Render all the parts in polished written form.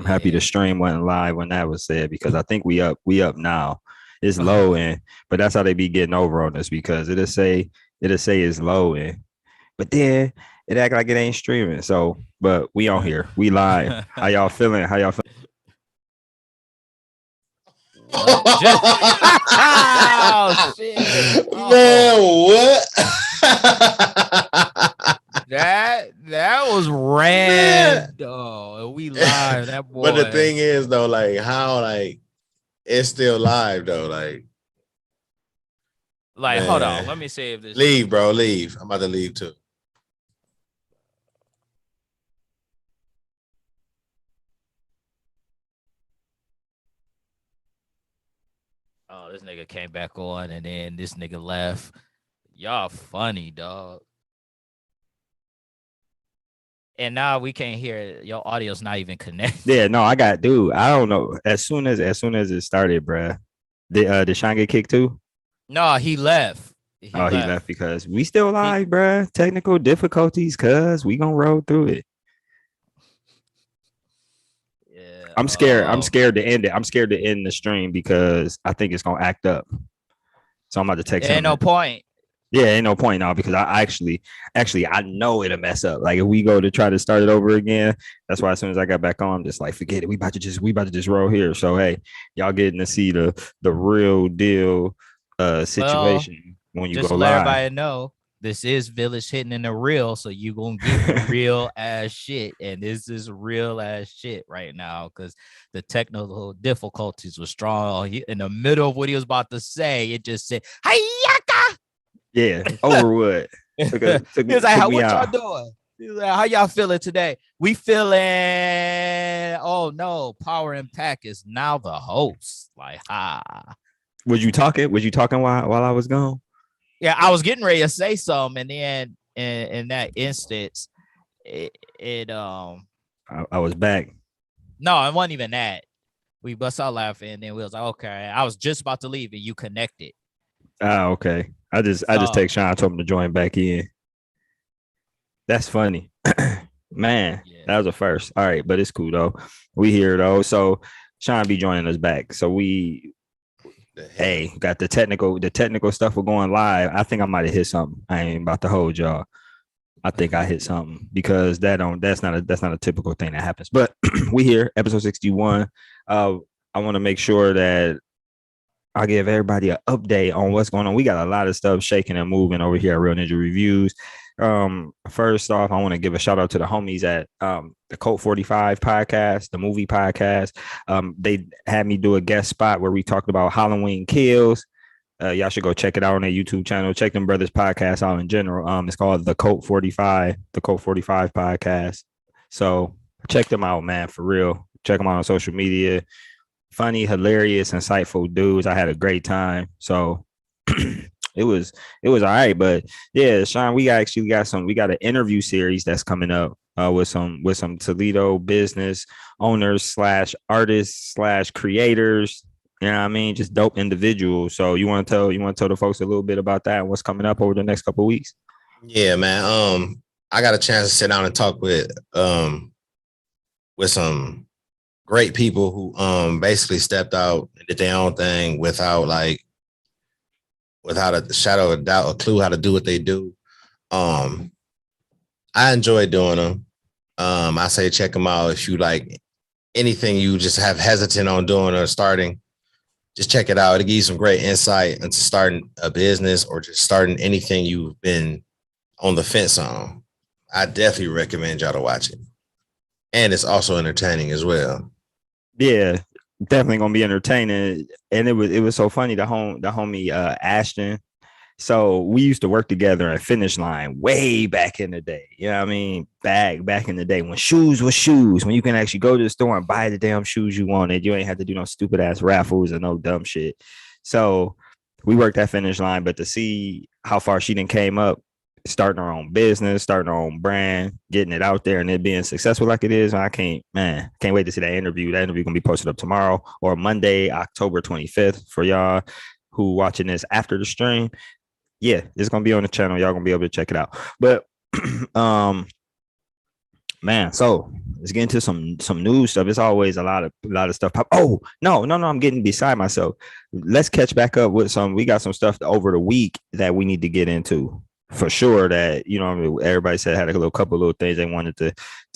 I'm happy the stream wasn't live when that was said because I think we up now. It's low and but that's how they be getting over on us because it'll say it's low and but then it act like it ain't streaming. So but we on here. We live. How y'all feeling? How y'all feeling? What? Oh shit! Man, what? That was random. We live. That boy. But the thing is, though, like how like it's still live though. Like, hold on. Let me see if this. Leave, bro. Leave. I'm about to leave too. Oh, this nigga came back on, and then this nigga left. Y'all funny, dog. And now we can't hear it. Your audio's not even connected. Yeah, no, I got dude. I don't know. As soon as it started, bruh. Did Sean get kicked too? No, he left. He left because we still live, bruh. Technical difficulties, cuz we gonna roll through it. Yeah. I'm scared. I'm scared to end it. I'm scared to end the stream because I think it's gonna act up. So I'm about to text him. Ain't no point. Yeah, ain't no point now because I actually I know it'll mess up. Like if we go to try to start it over again, that's why as soon as I got back on, I'm just like forget it. We about to just roll here. So hey, y'all getting to see the real deal situation when you just go let live. Everybody know this is Village hitting in the real, so you gonna get the real ass shit, and this is real ass shit right now because the technical difficulties were strong. In the middle of what he was about to say, it just said "Hayaka." Yeah, Overwood. He was like, "What y'all doing?" He was like, "How y'all feeling today?" We feeling. Oh no, Power Impact is now the host. Like, Was you talking? Was you talking while I was gone? Yeah, I was getting ready to say something, and then in that instance, I was back. No, it wasn't even that. We bust out laughing, and then we was like, okay. I was just about to leave, and you connected. Okay. I just text Sean, I told him to join back in. That's funny. Man, that was a first. All right, but it's cool though. We here though. So Sean be joining us back. So we got the technical stuff. We're going live. I think I might have hit something. I ain't about to hold y'all. I think I hit something because that's not a typical thing that happens. But we here, episode 61. I want to make sure that I'll give everybody an update on what's going on. We got a lot of stuff shaking and moving over here at Real Ninja Reviews. First off, I want to give a shout out to the homies at the Code 45 podcast, the movie podcast. They had me do a guest spot where we talked about Halloween Kills. Y'all should go check it out on their YouTube channel. Check them brothers podcast out in general. It's called the Code 45 podcast. So check them out, man, for real. Check them out on social media. Funny, hilarious, insightful dudes. I had a great time. So it was all right. But yeah, Sean, we got an interview series that's coming up with some Toledo business owners / artists / creators. You know what I mean? Just dope individuals. So you want to tell the folks a little bit about that and what's coming up over the next couple of weeks? Yeah, man. I got a chance to sit down and talk with some great people who basically stepped out and did their own thing without a shadow of a doubt, a clue how to do what they do. I enjoy doing them. I say check them out if you like anything you just have hesitant on doing or starting. Just check it out. It'll give you some great insight into starting a business or just starting anything you've been on the fence on. I definitely recommend y'all to watch it. And it's also entertaining as well. Yeah, definitely gonna be entertaining. And it was so funny. The homie Ashton. So we used to work together at Finish Line way back in the day. You know what I mean? Back in the day when shoes were shoes, when you can actually go to the store and buy the damn shoes you wanted. You ain't have to do no stupid ass raffles or no dumb shit. So we worked at Finish Line, but to see how far she done came up, starting her own business, starting her own brand, getting it out there and it being successful like it is, I can't wait to see that interview. That interview gonna be posted up tomorrow or Monday, October 25th for y'all who watching this after the stream. Yeah, it's gonna be on the channel. Y'all gonna be able to check it out. But Man, so let's get into some news stuff. It's always a lot of stuff. Oh, no, I'm getting beside myself. Let's catch back up with some. We got some stuff over the week that we need to get into for sure. That everybody said had a couple little things they wanted to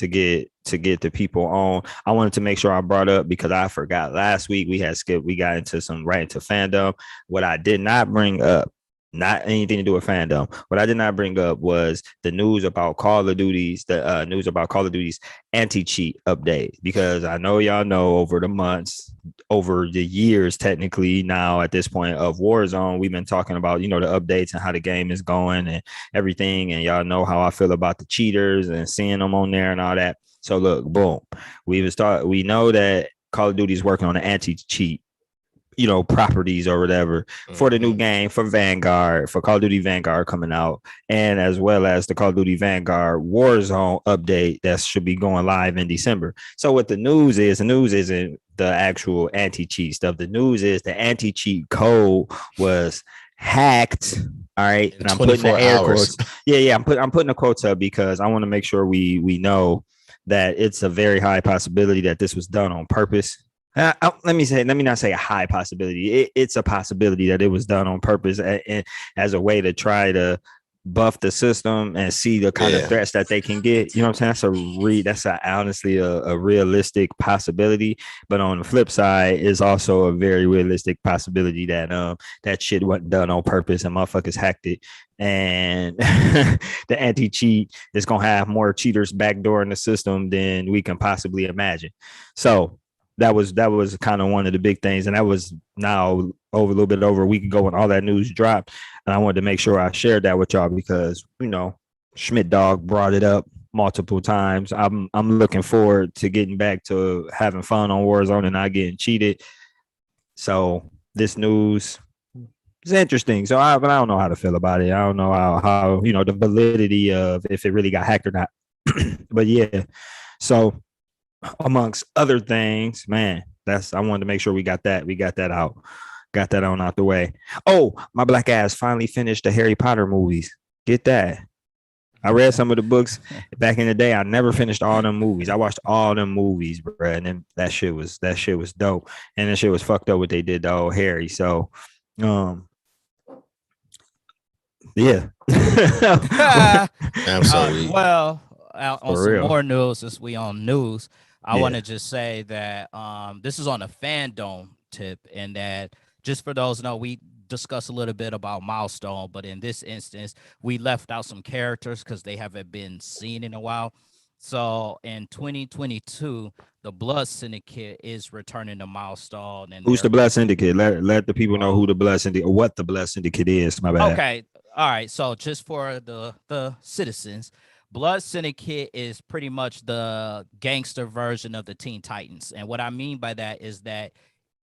get the people on. I wanted to make sure I brought up because I forgot last week we had skipped. We got into right into fandom. What I did not bring up, not anything to do with fandom. What I did not bring up was the news about Call of Duty's anti-cheat update, because I know y'all know over the years, technically now at this point of Warzone, we've been talking about, the updates and how the game is going and everything. And y'all know how I feel about the cheaters and seeing them on there and all that. So look, boom, we know that Call of Duty is working on an anti-cheat properties or whatever for the new game, for Vanguard, for Call of Duty Vanguard coming out, and as well as the Call of Duty Vanguard Warzone update that should be going live in December. So what the news isn't the actual anti-cheat stuff. The news is the anti-cheat code was hacked. All right. And I'm putting the air quotes. Yeah. I'm putting the quotes up because I want to make sure we know that it's a very high possibility that this was done on purpose. Let me not say a high possibility. It's a possibility that it was done on purpose as a way to try to buff the system and see the kind of threats that they can get. You know what I'm saying? That's honestly a realistic possibility. But on the flip side, is also a very realistic possibility that that shit wasn't done on purpose and motherfuckers hacked it. And the anti-cheat is gonna have more cheaters backdooring the system than we can possibly imagine. So that was kind of one of the big things, and that was now over a little bit over a week ago when all that news dropped. And I wanted to make sure I shared that with y'all because Schmidt Dog brought it up multiple times. I'm looking forward to getting back to having fun on Warzone and not getting cheated. So this news is interesting. So but I don't know how to feel about it. I don't know how the validity of if it really got hacked or not. But yeah, so amongst other things, man, I wanted to make sure we got that out. Got that out the way. Oh, my black ass finally finished the Harry Potter movies. Get that. I read some of the books back in the day. I never finished all them movies. I watched all them movies, bro, and then that shit was dope. And that shit was fucked up what they did to old Harry. So, yeah. I'm sorry. Well, on some more news, since we on news, I want to just say that this is on a fandom tip, and that just for those know, we discussed a little bit about Milestone, but in this instance, we left out some characters because they haven't been seen in a while. So in 2022, the Blood Syndicate is returning to Milestone. And who's the Blood Syndicate? Let the people know who the Blood Syndicate, what the Blood Syndicate is. My bad. Okay. All right. So just for the citizens, Blood Syndicate is pretty much the gangster version of the Teen Titans. And what I mean by that is that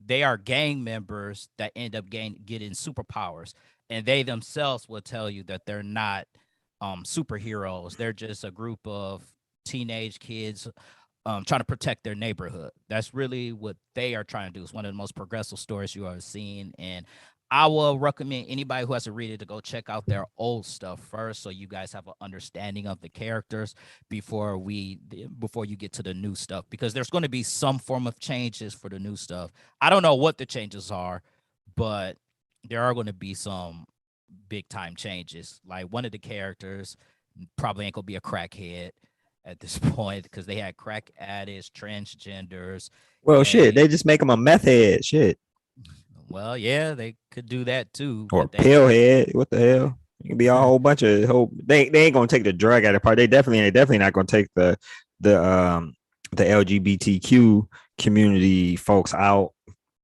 they are gang members that end up getting superpowers. And they themselves will tell you that they're not superheroes. They're just a group of teenage kids trying to protect their neighborhood. That's really what they are trying to do. It's one of the most progressive stories you have seen. And I will recommend anybody who hasn't read it to go check out their old stuff first, so you guys have an understanding of the characters before you get to the new stuff, because there's going to be some form of changes for the new stuff. I don't know what the changes are, but there are going to be some big time changes. Like one of the characters probably ain't going to be a crackhead at this point, because they had crack addicts, transgenders. Well, shit, they just make them a meth head. Shit. Well, yeah, they could do that too. Or pill head. What the hell? It can be a whole bunch of they ain't gonna take the drug out of part. They definitely not gonna take the LGBTQ community folks out.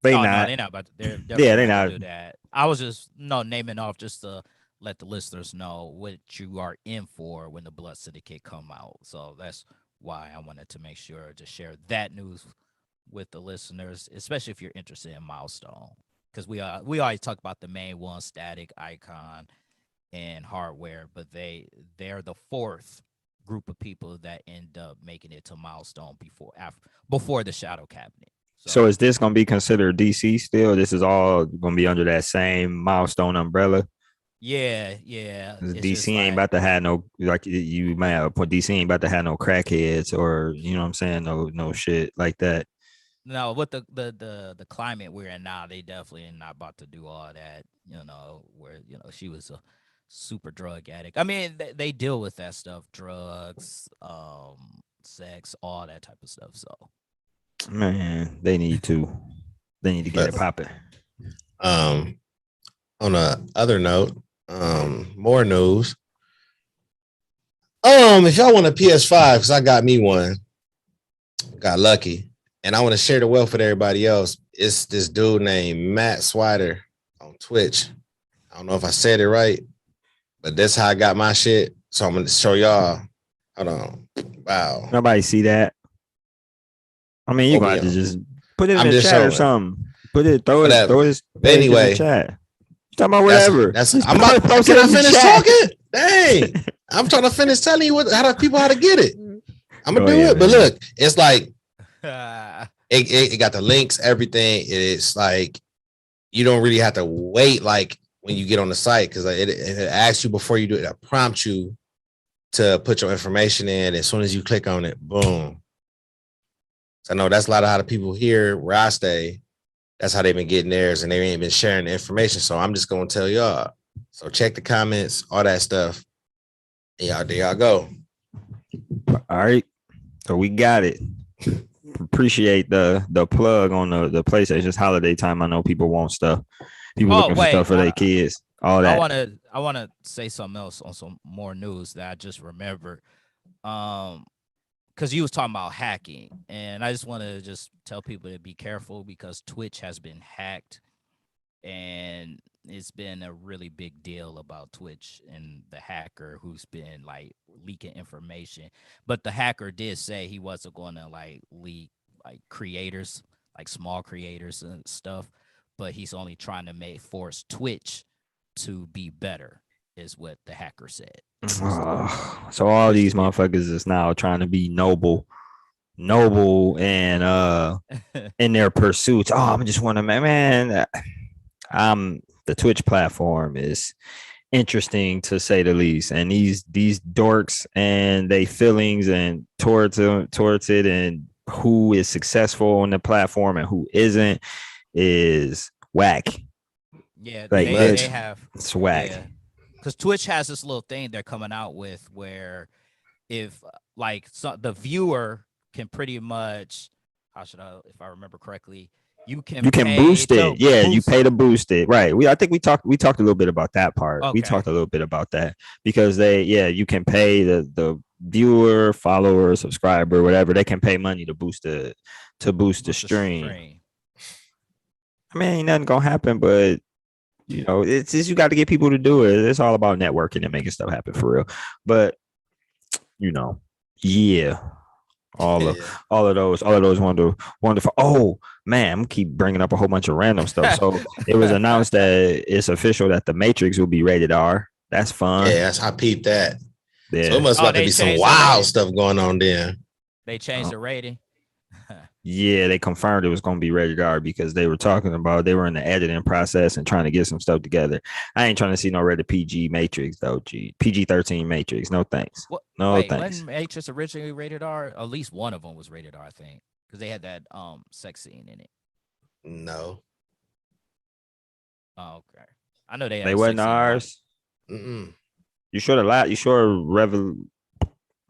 They're not about to, they're not do that. I was just naming off just to let the listeners know what you are in for when the Blood Syndicate come out. So that's why I wanted to make sure to share that news with the listeners, especially if you're interested in Milestone. Because we always talk about the main one, Static, Icon, and Hardware, but they're the fourth group of people that end up making it to Milestone before the Shadow Cabinet. So is this going to be considered DC still? This is all going to be under that same Milestone umbrella? Yeah. It's just DC ain't like, about to have no, like you might have put DC ain't about to have no crackheads or you know what I'm saying, no shit like that. no, with the climate we're in now, they definitely not about to do all that. Where she was a super drug addict. I mean, they deal with that stuff, drugs, sex, all that type of stuff. So, Man, they need to get But it popping. on a other note, more news. If y'all want a PS5, because I got me one, got lucky, and I want to share the wealth with everybody else. It's this dude named Matt Swider on Twitch. I don't know if I said it right, but that's how I got my shit. So I'm gonna show y'all. Hold on. Wow. Nobody see that. I mean, you gonna have to just put it in the chat or something. Throw his page in the chat. Talking about whatever. Can I finish talking? Dang. I'm trying to finish telling you how to get it. I'm gonna do it. Man. But look, it's like it got the links, everything. It's like you don't really have to wait like when you get on the site because it asks you before you do it, it prompts you to put your information in. As soon as you click on it, boom. So I know that's a lot of how the people here where I stay. That's how they've been getting theirs, and they ain't been sharing the information. So I'm just gonna tell y'all. So check the comments, all that stuff. And there y'all go. All right. So we got it. Appreciate the plug on the PlayStation. It's holiday time. I know people want stuff. People looking for stuff for their kids. All that. I wanna say something else on some more news that I just remembered. Because you was talking about hacking, and I just want to just tell people to be careful because Twitch has been hacked, and it's been a really big deal about Twitch and the hacker who's been like leaking information. But the hacker did say he wasn't going to like leak like creators, like small creators and stuff, but he's only trying to force Twitch to be better, is what the hacker said. So all these motherfuckers is now trying to be noble and in their pursuits. I just want to man. The Twitch platform is interesting to say the least, and these dorks and they feelings and towards it, and who is successful on the platform and who isn't is whack. Yeah, like they have it's whack. Yeah. Because Twitch has this little thing they're coming out with where if like the viewer can pretty much, if I remember correctly, you can boost it. Yeah, you pay to boost it. Right. I think we talked a little bit about that part. Okay. We talked a little bit about that because you can pay the viewer, follower, subscriber, whatever. They can pay money to boost the stream. I mean, ain't nothing gonna happen, but it's just you got to get people to do it. It's all about networking and making stuff happen for real. But all of those wonderful. Oh man, I'm gonna keep bringing up a whole bunch of random stuff. So it was announced that it's official that the Matrix will be rated R. That's fun. Yeah, I peeped that. Yeah. So it must about to be some wild stuff going on there. They changed the rating. Yeah, they confirmed it was going to be rated R because they were talking about they were in the editing process and trying to get some stuff together. I ain't trying to see no rated PG Matrix though. PG-13 Matrix. No thanks. Thanks. When Matrix originally rated R, at least one of them was rated R, I think, because they had that sex scene in it. No. Oh, okay. I know they wasn't ours. You sure You sure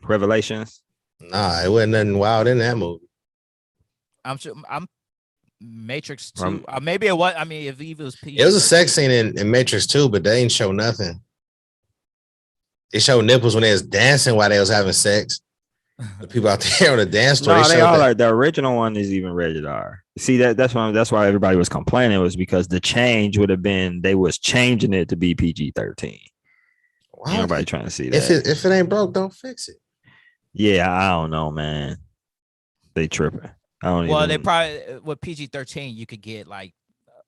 Revelations? Nah, it wasn't nothing wild in that movie. I'm sure. I'm Matrix 2. Maybe it was. I mean, if it was PG, it was a sex scene in Matrix 2, but they ain't show nothing. They showed nipples when they was dancing while they was having sex. The people out there on the dance floor. No, they all are. The original one is even rated R. See that's why everybody was complaining, was because the change would have been they was changing it to be PG-13. Nobody trying to see that. If it ain't broke, don't fix it. Yeah, I don't know, man. They tripping. They probably with PG-13 you could get like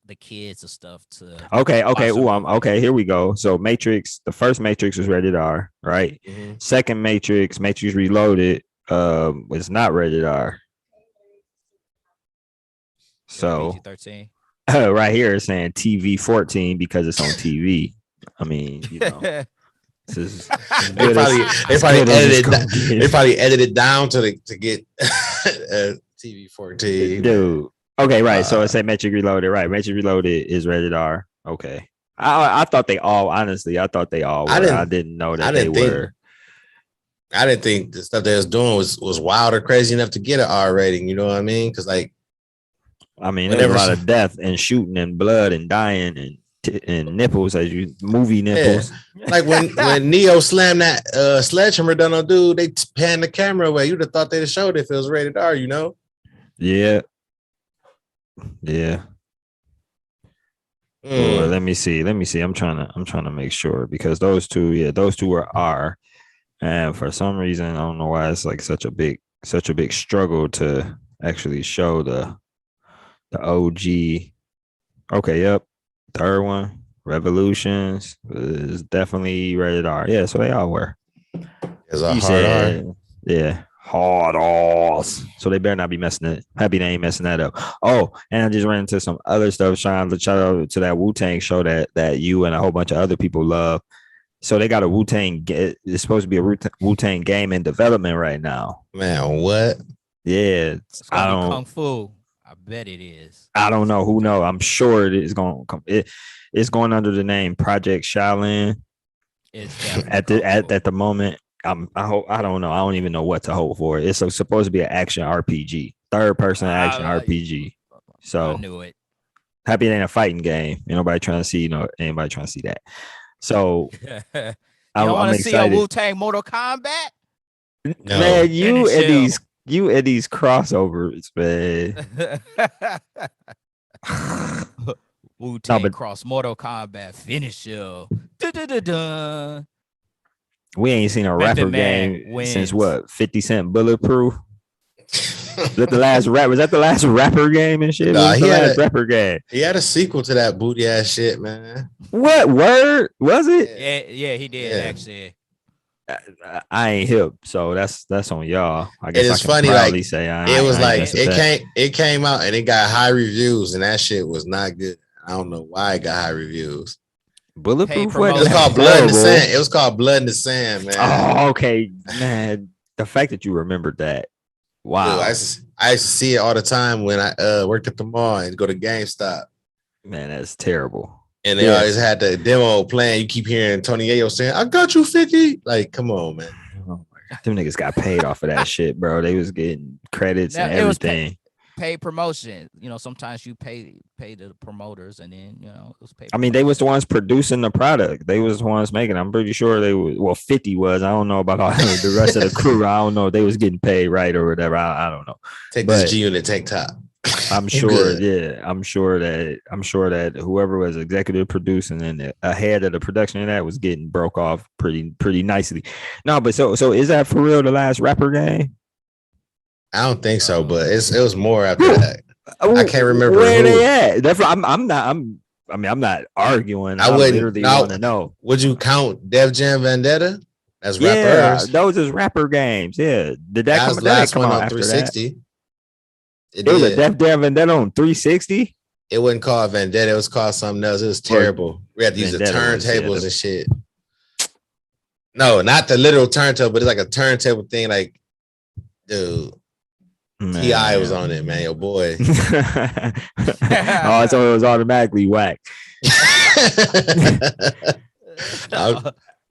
the kids and stuff to. Okay. Okay. Here we go. So Matrix, the first Matrix was rated R, right? Mm-hmm. Second Matrix Reloaded, was not rated R. So PG-13. Right here it's saying TV 14 because it's on TV. I mean, this is they probably edited down to get TV 14. Dude. Okay, right. So I say Metric Reloaded. Right, Metric Reloaded is rated R. Okay. I thought they all. Honestly, I thought they all were. I didn't know that they were. I didn't think the stuff they was doing was wild or crazy enough to get an R rating. You know what I mean? Because there's a lot of death and shooting and blood and dying and nipples, movie nipples. Yeah. Like when Neo slammed that sledgehammer down on dude, they panned the camera away. You'd have thought they'd have showed if it was rated R. Yeah. Well, let me see. I'm trying to make sure because those two are R. And for some reason, I don't know why it's like such a big struggle to actually show the OG. Okay, yep. Third one, Revolutions, is definitely rated R. Yeah, so they all were. Is a hard R? Yeah, hard R's. So they better not be messing it. Happy they ain't messing that up. Oh, and I just ran into some other stuff. Shout out to that Wu Tang show that you and a whole bunch of other people love. So they got a Wu Tang. It's supposed to be a Wu Tang game in development right now. Man, what? Yeah, I don't. Kung Fu. I bet it is. I don't know. Who knows? I'm sure it is going to come. It's going under the name Project Shaolin. It's at the moment. I don't know. I don't even know what to hope for. It's supposed to be an action RPG, third person action RPG. So I knew it. Happy it ain't a fighting game. Ain't nobody trying to see. Anybody trying to see that. So I'm want to see a Wu Tang Mortal Kombat? No. Man, you and these crossovers, man. Wu Tang cross Mortal Kombat finish you. We ain't seen a rapper game since what? 50 Cent Bulletproof. Was that the last rapper game and shit? Nah, he had a rapper game. He had a sequel to that booty ass shit, man. What word was it? Yeah, he did actually. I ain't hip, so that's on y'all. I guess it's funny, like it came out and it got high reviews, and that shit was not good. I don't know why it got high reviews. Bulletproof. It was called Blood in the Sand. It was called Blood in the Sand, man. Oh, okay, man. The fact that you remembered that. Wow. Dude, I used to see it all the time when I worked at the mall and go to GameStop. Man, that's terrible. And they always had the demo playing. You keep hearing Tony Yayo saying, "I got you 50." Like, come on, man. Oh my God. Them niggas got paid off of that shit, bro. They was getting credits and everything. Paid promotion. Sometimes you pay the promoters, and then it was paid. I mean, they was the ones producing the product. They was the ones making. I'm pretty sure they were. Well, 50 was. I don't know about all the rest of the crew. I don't know if they was getting paid right or whatever. I don't know. Take this G Unit tank top. I'm sure. Yeah, I'm sure that whoever was executive producing and ahead of the production of that was getting broke off pretty nicely. No, but so is that for real? The last rapper game? I don't think so, but it was more after that. I can't remember where they at. Definitely, I'm not arguing. I would literally want to know. Would you count Def Jam Vendetta as rappers? Yeah, those is rapper games. Yeah, did that come? Last one on 360. It was a Def Jam Vendetta on 360. It wasn't called Vendetta. It was called something else. It was terrible. We had to use the turntables and shit. No, not the literal turntable, but it's like a turntable thing. Like, dude. Man. T.I. was on it, man. Your boy. Oh, so it was automatically whack.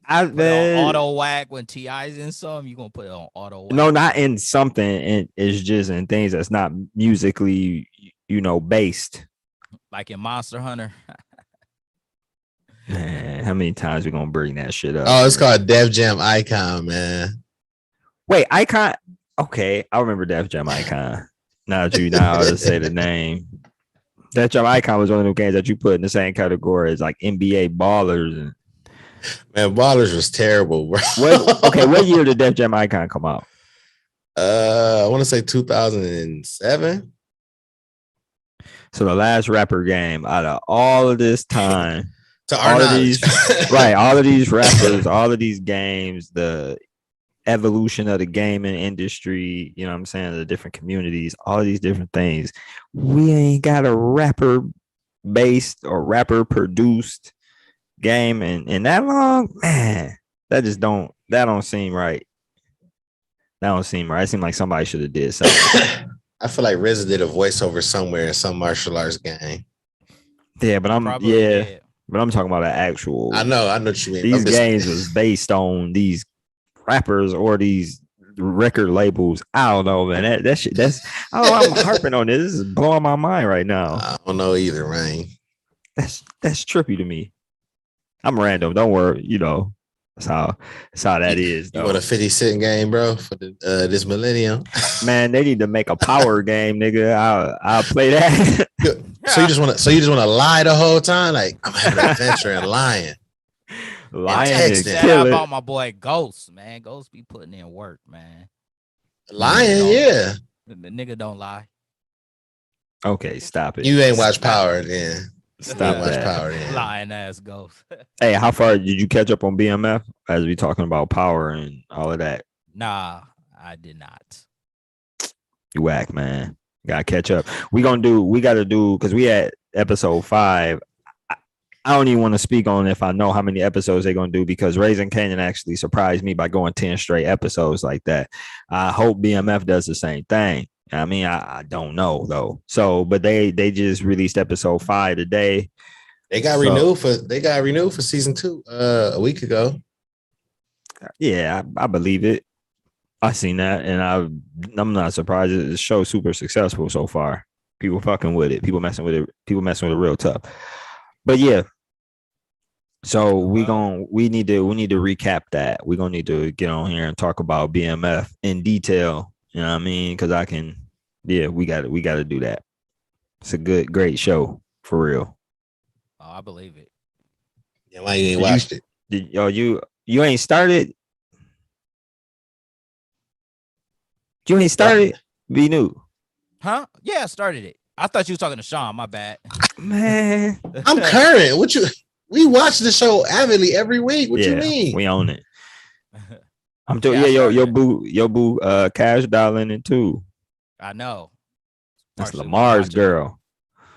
Auto whack when T.I.'s in something, you gonna put it on auto whack. No, not in something. It's just in things that's not musically, based. Like in Monster Hunter. Man, how many times we gonna bring that shit up? Oh, it's called Def Jam Icon, man. Wait, Icon. Okay, I remember Def Jam Icon. Now that you know how to say the name. Def Jam Icon was one of those games that you put in the same category as like NBA Ballers. Man, Ballers was terrible, bro. What year did Def Jam Icon come out? I want to say 2007. So the last rapper game out of all of this time. To all of these, right? All of these rappers, all of these games, the evolution of the gaming industry, you know what I'm saying, the different communities, all of these different things. We ain't got a rapper based or rapper produced game and that long, man, that don't seem right. That don't seem right. It seemed like somebody should have did something. I feel like Riz did a voiceover somewhere in some martial arts game. Yeah, but I'm talking about an actual. I know what you mean. These games was based on these rappers or these record labels. I don't know, man. That shit. I'm harping on this. This is blowing my mind right now. I don't know either, man. That's trippy to me. I'm random. Don't worry. You know, that's how that is. You want a 50 Cent game, bro, for this millennium? Man, they need to make a power game, nigga. I'll play that. So you just want to lie the whole time? Like, I'm having an adventure and lying. Shout about my boy Ghost, man. Ghost be putting in work, man. Lying, yeah. The nigga don't lie. Okay, stop it. You ain't watch Power then. Stop that. Power then. Lying ass Ghost. Hey, how far did you catch up on BMF as we talking about Power and all of that? Nah, I did not. You whack, man. Gotta catch up. We gotta do because we at episode 5. I don't even want to speak on if I know how many episodes they're gonna do because Raising Canyon actually surprised me by going 10 straight episodes like that. I hope BMF does the same thing. I mean, I don't know though. So, but they just released episode 5 today. They got renewed for season 2 a week ago. Yeah, I believe it. I seen that, and I'm not surprised. The show's super successful so far. People fucking with it. People messing with it. People messing with it real tough. But yeah. So we need to recap that. We're gonna need to get on here and talk about BMF in detail. You know what I mean? Because we got to do that. It's a great show for real. Oh, I believe it. Yeah, why you ain't watched it? You ain't started? You ain't started? Be new. Huh? Yeah, I started it. I thought you was talking to Sean. My bad. Man. I'm current. We watch the show avidly every week. What you mean? We own it. I'm doing your boo Cash Dollar in too. I know. That's Lamar's girl.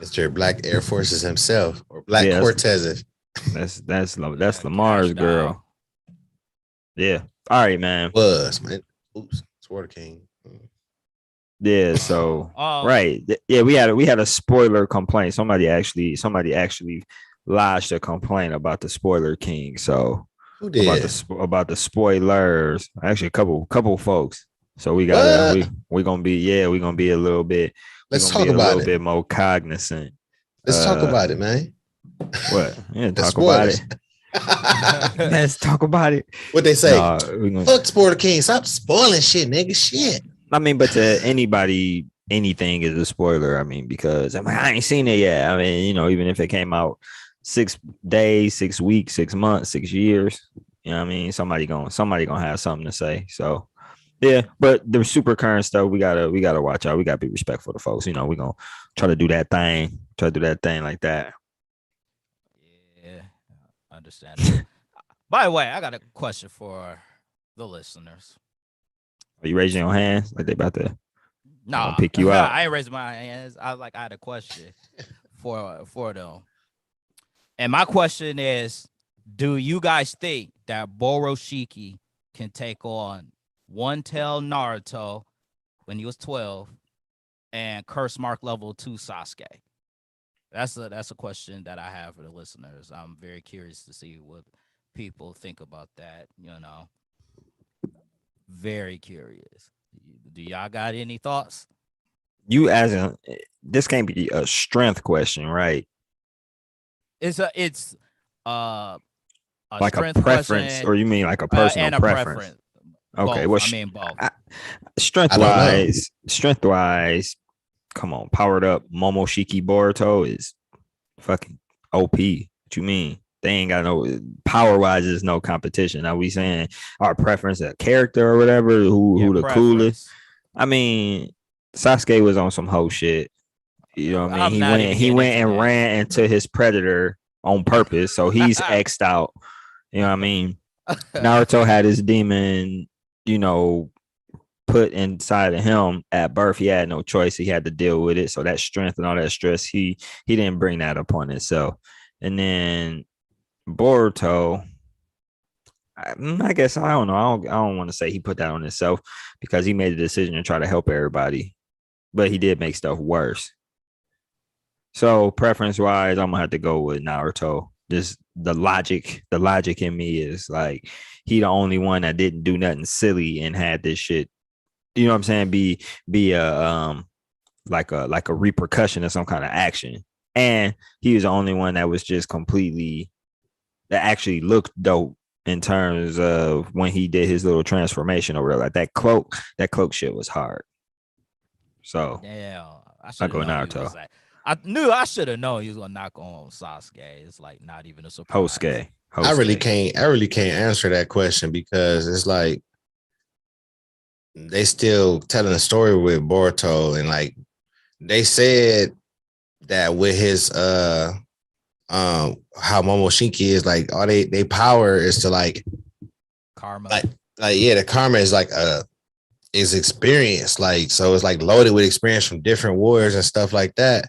Mr. Black Air Forces himself or Black Cortez. That's Lamar's girl. Yeah. All right, man. Man. Oops. It's Water King. Yeah, so right. Yeah, we had a spoiler complaint. Somebody actually lodged a complaint about the spoiler king. So who did? About the spoilers. Actually a couple folks. So we got we're gonna be a little bit bit more cognizant. Let's talk about it, man. What? Yeah, talk about it. Let's talk about it. What they say? Fuck Spoiler King. Stop spoiling shit, nigga. Shit. I mean, but to anybody, anything is a spoiler. I mean, because I ain't seen it yet. I mean, even if it came out 6 days, 6 weeks, 6 months, 6 years, you know what I mean? Somebody gonna have something to say. So yeah, but the super current stuff, we gotta watch out. We gotta be respectful to folks. We're gonna try to do that thing like that. Yeah, I understand. By the way, I got a question for the listeners. Are you raising your hands like they about to pick you out? I ain't raising my hands. I had a question for them. And my question is, do you guys think that Boroshiki can take on One Tail Naruto when he was 12 and Curse Mark level 2 Sasuke? That's a question that I have for the listeners. I'm very curious to see what people think about that, Very curious. Do y'all got any thoughts? This can't be a strength question, right? It's like a preference, question, or you mean like a personal preference? Okay, both. I mean both. Strength wise, come on, powered up Momoshiki Boruto is fucking OP. What you mean? They ain't got no power wise. There's no competition. Now we saying our preference, a character or whatever, who the coolest. I mean, Sasuke was on some hoe shit. You know what I mean? He went and ran into his predator on purpose, so he's X'd out. You know what I mean? Naruto had his demon, put inside of him at birth. He had no choice. He had to deal with it. So that strength and all that stress, he didn't bring that upon himself. And then Boruto. I guess I don't know. I don't want to say he put that on himself because he made the decision to try to help everybody, but he did make stuff worse. So preference wise, I'm gonna have to go with Naruto. Just the logic in me is like he the only one that didn't do nothing silly and had this shit. You know what I'm saying? Be a like a repercussion of some kind of action. And he was the only one that was just completely that actually looked dope in terms of when he did his little transformation over there. Like that cloak shit was hard. So yeah, I go Naruto. I knew I should have known he was gonna knock on Sasuke. It's like not even a surprise. Hosuke. I really can't answer that question because it's like they still telling a story with Boruto, and like they said that with his how Momoshiki is like all they power is to like karma. Like yeah, the karma is like is experience, like so it's like loaded with experience from different warriors and stuff like that.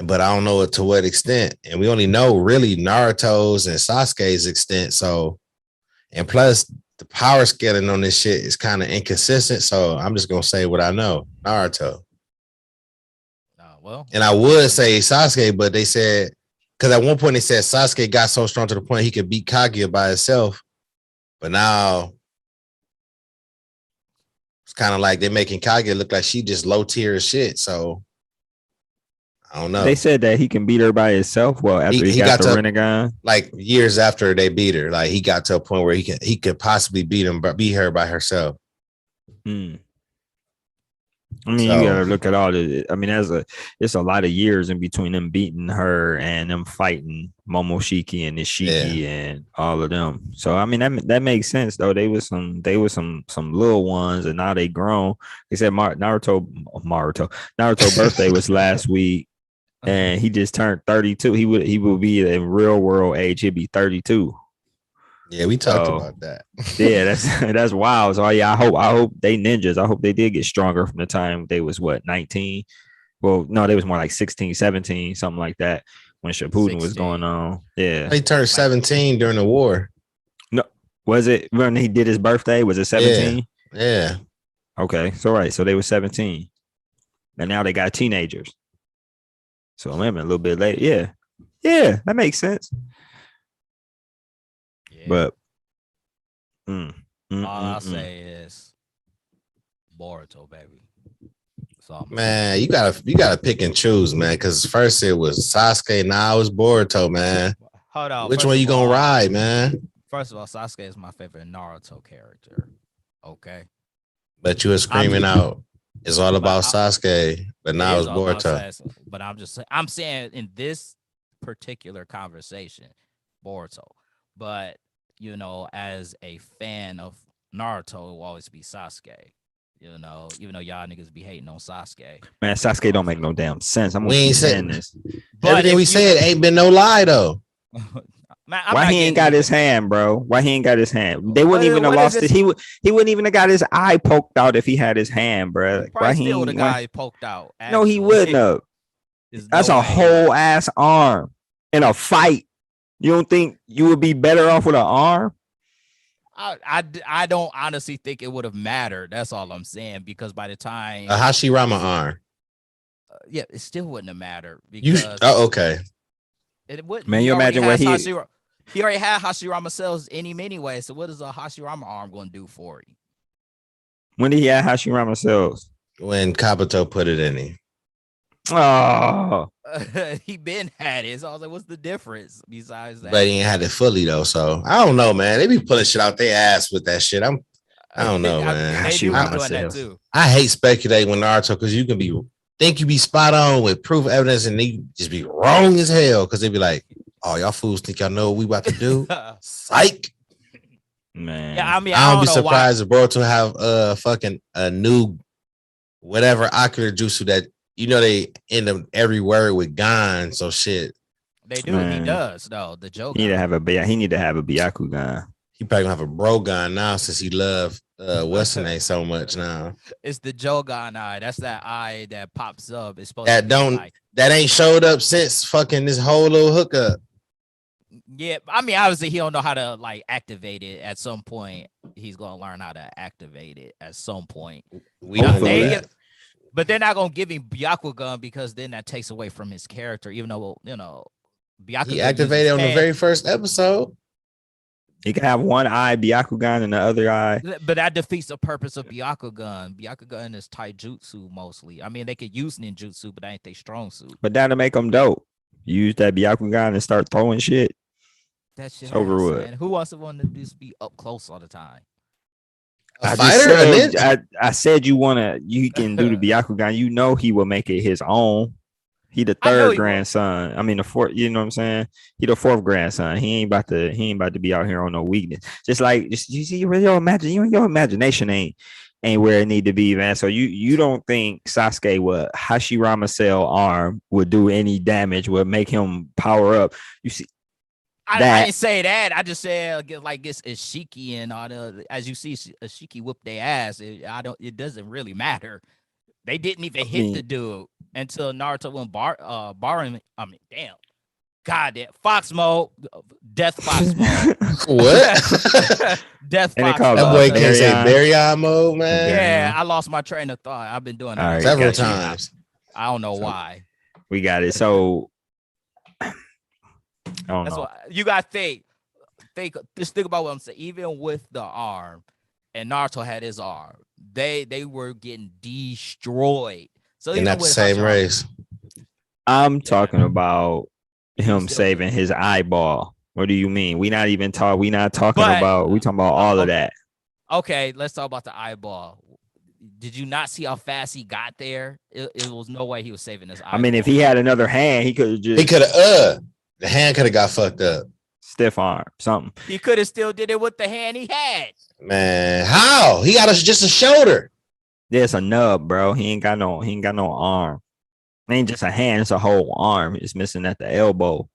But I don't know to what extent, and we only know really Naruto's and Sasuke's extent. So, and plus the power scaling on this shit is kind of inconsistent. So I'm just gonna say what I know, Naruto. Well, and I would say Sasuke, but they said because at one point they said Sasuke got so strong to the point he could beat Kaguya by himself, but now it's kind of like they're making Kaguya look like she just low tier shit. So. I don't know. They said that he can beat her by himself. Well, after he got the Rinnegan, like years after they beat her, like he got to a point where he could possibly beat her by herself. I mean, you gotta look at all the. I mean, it's a lot of years in between them beating her and them fighting Momoshiki and Ishiki and all of them. So I mean, that makes sense though. They was some little ones, and now they grown. They said Naruto birthday was last week. And he just turned 32. He would be in real world age. He'd be 32. Yeah, we talked about that. Yeah, that's wild. So yeah, I hope they ninjas. I hope they did get stronger from the time they was 19. Well, no, they was more like 16, 17, something like that when Shippuden was going on. Yeah, he turned 17 during the war. No, was it when he did his birthday? Was it 17? Yeah. Okay, so right. So they were 17, and now they got teenagers. So maybe a little bit later. Yeah, that makes sense. Yeah. But all I'll say is Boruto, baby. Man, you gotta pick and choose, man. Because first it was Sasuke, now it's Boruto, man. Hold on. Which one you gonna ride, man? First of all, Sasuke is my favorite Naruto character. Okay. But you were screaming out. It's all about Sasuke, but now it's Boruto. But I'm saying in this particular conversation, Boruto. But you know, as a fan of Naruto, it will always be Sasuke. You know, even though y'all niggas be hating on Sasuke. Man, Sasuke don't make no damn sense. We ain't saying this. But everything we said ain't been no lie though. Man, why he ain't got his hand, bro? Why he ain't got his hand? They wouldn't even have lost it. He wouldn't even have got his eye poked out if he had his hand, bro. Why he would have got it poked out? Actually. No, he wouldn't have. That's a whole ass arm in a fight. You don't think you would be better off with an arm? I don't honestly think it would have mattered. That's all I'm saying. Because by the time a Hashirama arm, yeah, it still wouldn't have mattered. Because okay. It wouldn't. Man, you imagine what he already had Hashirama cells in him anyway. So what is a Hashirama arm going to do for him? When did he have Hashirama cells? When Kabuto put it in him. Oh, he been had it. So I was like, what's the difference besides that? But he ain't had it fully though. So I don't know, man. They be pulling shit out their ass with that shit. I don't know, man. They do doing that too. I hate speculating with Naruto because you can think you be spot on with proof evidence and they just be wrong as hell because they be like, oh, y'all fools think y'all know what we about to do? Psych. Man. Yeah, I mean, I don't be surprised if Boruto have fucking a new whatever ocular jutsu that you know they end up every word with Gon, so shit. They do. Man. He does though. The joke. He need to have a Byakugan. He probably gonna have a Brogan now since he loved Western A so much now. It's the Jogan eye. That's that eye that pops up. It's supposed that to be that ain't showed up since fucking this whole little hookup. Yeah, I mean, obviously he don't know how to like activate it. At some point, he's gonna learn how to activate it. At some point, We don't know that. But they're not gonna give him Byakugan because then that takes away from his character. Even though Byakugan He activated on the very first episode. He can have one eye Byakugan and the other eye. But that defeats the purpose of Byakugan. Byakugan is taijutsu mostly. I mean, they could use ninjutsu, but that ain't their strong suit. But that'll make them dope. Use that Byakugan and start throwing shit. That shit over with. Man. Who wants to want to just be up close all the time? I said you can do the Byakugan. You know he will make it his own. He the third grandson. I mean the fourth. You know what I'm saying? He the fourth grandson. He ain't about to be out here on no weakness. You see your imagination ain't where it need to be, man. So you don't think Sasuke with Hashirama Cell arm would do any damage? Would make him power up? You see. I didn't say that. I just said like this Ishiki and all the, as you see Ishiki whoop their ass. It doesn't really matter. They didn't even hit the dude until Naruto went barring. I mean, damn. God damn. Fox mode. Death Fox mode. What? Death Fox mode. That boy can't say Baryon mode, man. Yeah, I lost my train of thought. I've been doing that several times. I don't know why. We got it. So I don't know. You got to just think about what I'm saying. Even with the arm, and Naruto had his arm, they were getting destroyed. So and that's the same race. I'm talking about him saving his eyeball. What do you mean? We not talking about all of that. Okay, let's talk about the eyeball. Did you not see how fast he got there? It was no way he was saving his eyeball. I mean, if he had another hand, he could have just. He could have. The hand could have got fucked up. Stiff arm, something. He could have still did it with the hand he had. Man, how? He got just a shoulder. There's a nub, bro. He ain't got no arm. It ain't just a hand, it's a whole arm. It's missing at the elbow.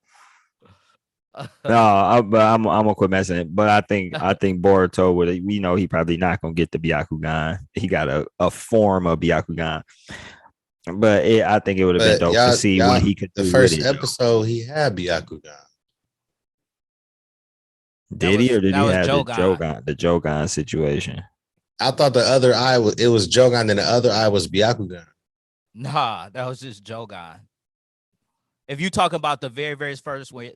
But I'm gonna quit messing it. But I think Boruto would. We know he probably not gonna get the Byakugan. He got a form of Byakugan. But I think it would have been dope to see what he could do. The first episode, he had Byakugan. Did he, or did he have the Jogan situation? I thought the other eye was Jogan, and the other eye was Byakugan. Nah, that was just Jogan. If you talk about the very, very first where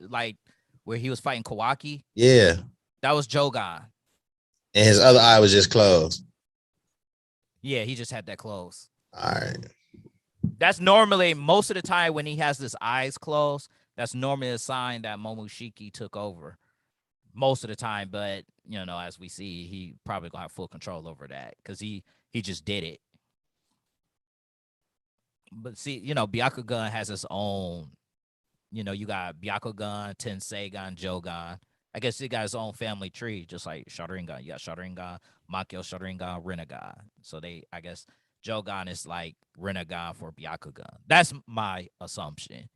he was fighting Kawaki, yeah, that was Jogan. And his other eye was just closed. Yeah, he just had that closed. All right. That's normally most of the time when he has his eyes closed. That's normally a sign that Momoshiki took over. Most of the time, but as we see, he probably gonna have full control over that because he just did it. But see, Byakugan has its own. You got Byakugan, Tenseigan, Jogan. I guess he got his own family tree, just like Sharingan. You got Sharingan, Makyo Sharingan, Rinnegan. So I guess Jogan is like Rinnegan for Byakugan. That's my assumption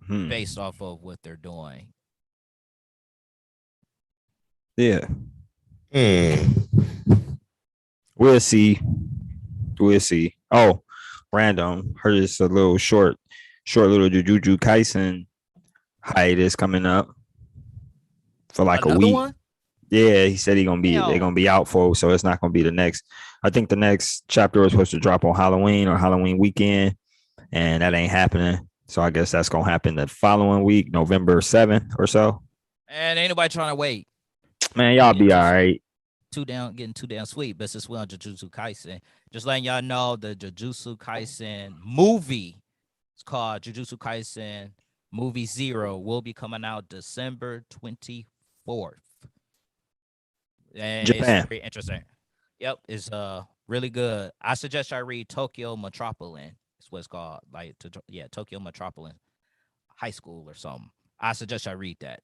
based off of what they're doing. Yeah. We'll see. Oh, random. Heard it's a little short little Jujutsu Kaisen hiatus coming up for like a week. One? Yeah, he said they're gonna be out for, so it's not gonna be the next. I think the next chapter was supposed to drop on Halloween or Halloween weekend, and that ain't happening. So I guess that's gonna happen the following week, November 7th or so. And ain't nobody trying to wait. Man, y'all be all right. Getting too damn sweet, but since we're on Jujutsu Kaisen, just letting y'all know the Jujutsu Kaisen movie, it's called Jujutsu Kaisen Movie 0, will be coming out December 24th. And Japan. It's very interesting. Yep, it's really good. I suggest I read Tokyo Metropolitan. It's what it's called, Tokyo Metropolitan High School or something. I suggest I read that.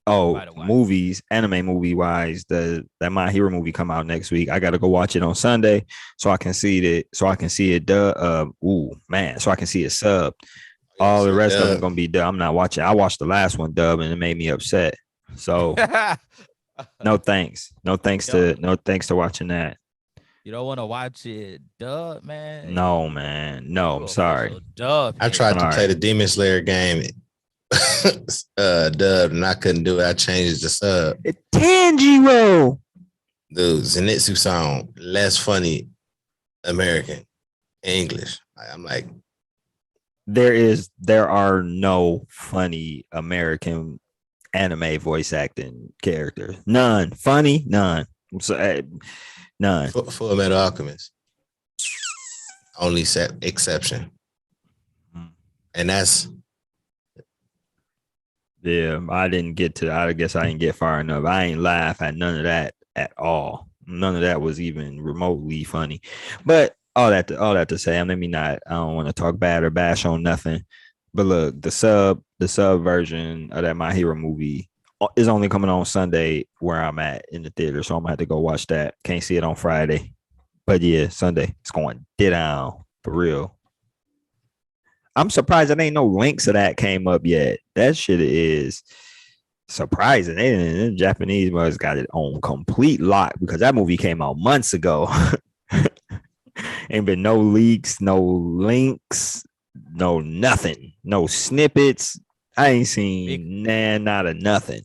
Oh, movies, anime movie wise, that My Hero movie come out next week. I gotta go watch it on Sunday so I can see it. So I can see it so I can see it subbed. All the rest of them gonna be dub. I'm not watching. I watched the last one dub and it made me upset. So no thanks. No thanks to watching that. You don't want to watch it dub, man? No, man. No, I'm sorry. Dub. I tried to play the Demon Slayer game. dub, and I couldn't do it. I changed the sub. Tanjiro. Dude, Zenitsu sound less funny American English. I'm like, there are no funny American anime voice acting characters. None. Funny? None. So, none. Full Metal Alchemist. Only exception. And that's I didn't get to. I guess I didn't get far enough. I ain't laugh at none of that at all. None of that was even remotely funny. But all that to say, let me not. I don't want to talk bad or bash on nothing. But look, the sub version of that My Hero movie is only coming on Sunday where I'm at in the theater, so I'm gonna have to go watch that. Can't see it on Friday, but yeah, Sunday it's going down for real. I'm surprised that ain't no links of that came up yet. That shit is surprising. The Japanese must got it on complete lock because that movie came out months ago. Ain't been no leaks, no links, no nothing, no snippets. I ain't seen not a nothing.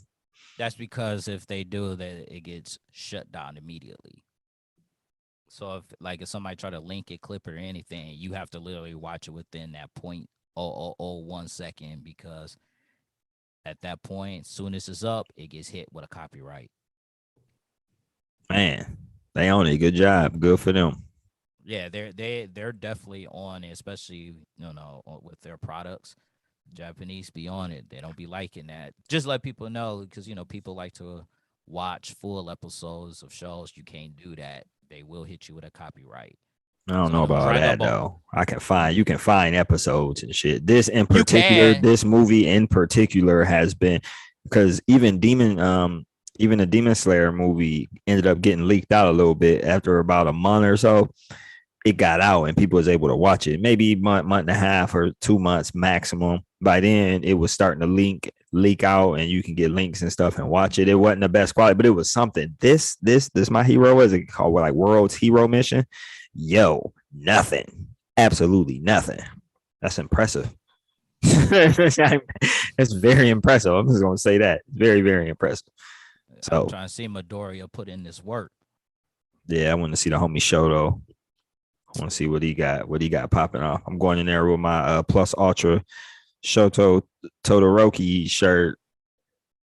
That's because if they do that, it gets shut down immediately. So if somebody try to link it, clip it, or anything, you have to literally watch it within that 0.001 second because at that point, soon as it's up, it gets hit with a copyright. Man, they own it. Good job. Good for them. Yeah, they're definitely on it, especially with their products. Japanese be on it. They don't be liking that. Just let people know because people like to watch full episodes of shows. You can't do that. They will hit you with a copyright. I don't know about that though. You can find episodes and shit. This in particular, this movie in particular has been because even the Demon Slayer movie ended up getting leaked out a little bit after about a month or so. It got out and people was able to watch it. Maybe month and a half or 2 months maximum. By then, it was starting to leak out, and you can get links and stuff and watch it. It wasn't the best quality, but it was something. This My Hero is it called like World's Hero Mission? Yo, nothing, absolutely nothing. That's impressive. It's very impressive. I'm just gonna say that very, very impressive. So I'm trying to see Midoriya put in this work. Yeah, I want to see the homie show though. I want to see what he got popping off. I'm going in there with my Plus Ultra Shoto Todoroki shirt.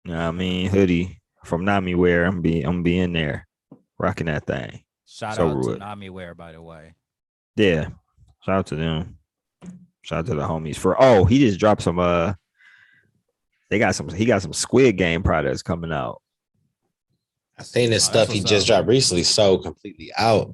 You know what I mean? Hoodie from Nami Wear. I'm be in there rocking that thing. Shout out to Nami Wear, by the way. Yeah. Shout out to them. Shout out to the homies he just dropped some he got some Squid Game products coming out. I seen this stuff he just dropped recently sold completely out.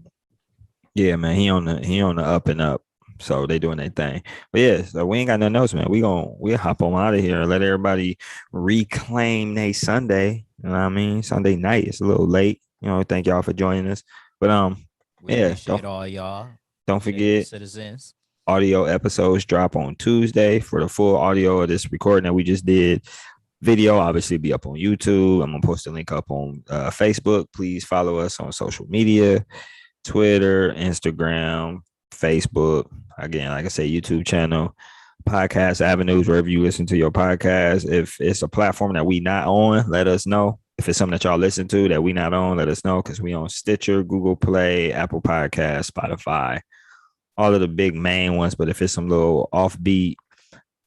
Yeah, man, he on the up and up. So they doing their thing. But yeah, so we ain't got nothing else, man. We'll hop on out of here and let everybody reclaim their Sunday. You know what I mean? Sunday night. It's a little late. Thank y'all for joining us. But we appreciate all y'all. Don't forget citizens. Audio episodes drop on Tuesday for the full audio of this recording that we just did. Video obviously be up on YouTube. I'm gonna post a link up on Facebook. Please follow us on social media. Twitter, Instagram, Facebook. Again, like I say, YouTube channel, podcast avenues, wherever you listen to your podcast. If it's a platform that we not on, let us know. If it's something that y'all listen to that we not on, let us know because we on Stitcher, Google Play, Apple Podcasts, Spotify, all of the big main ones. But if it's some little offbeat,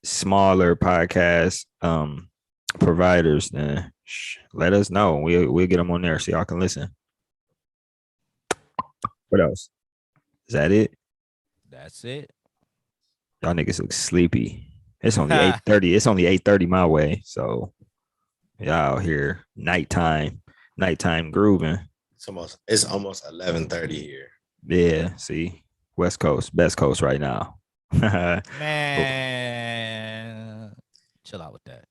smaller podcast providers, then let us know. We'll get them on there so y'all can listen. What else? Is that it? That's it. Y'all niggas look sleepy. It's only 8:30. It's only 8:30 my way. So y'all out here nighttime grooving. It's almost 11:30 here. Yeah, see, West Coast, best coast right now. Man, chill out with that.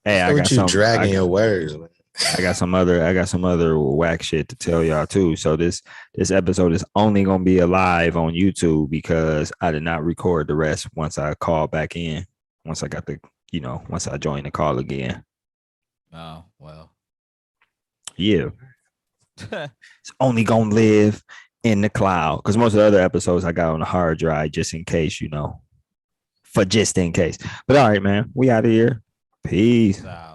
Hey, I got you dragging your words, man. I got some other whack shit to tell y'all too. So this episode is only gonna be alive on YouTube because I did not record the rest once I called back in. Once I got once I joined the call again. Oh well. Yeah. It's only gonna live in the cloud because most of the other episodes I got on the hard drive just in case, for just in case. But all right, man, we out of here. Peace. Out.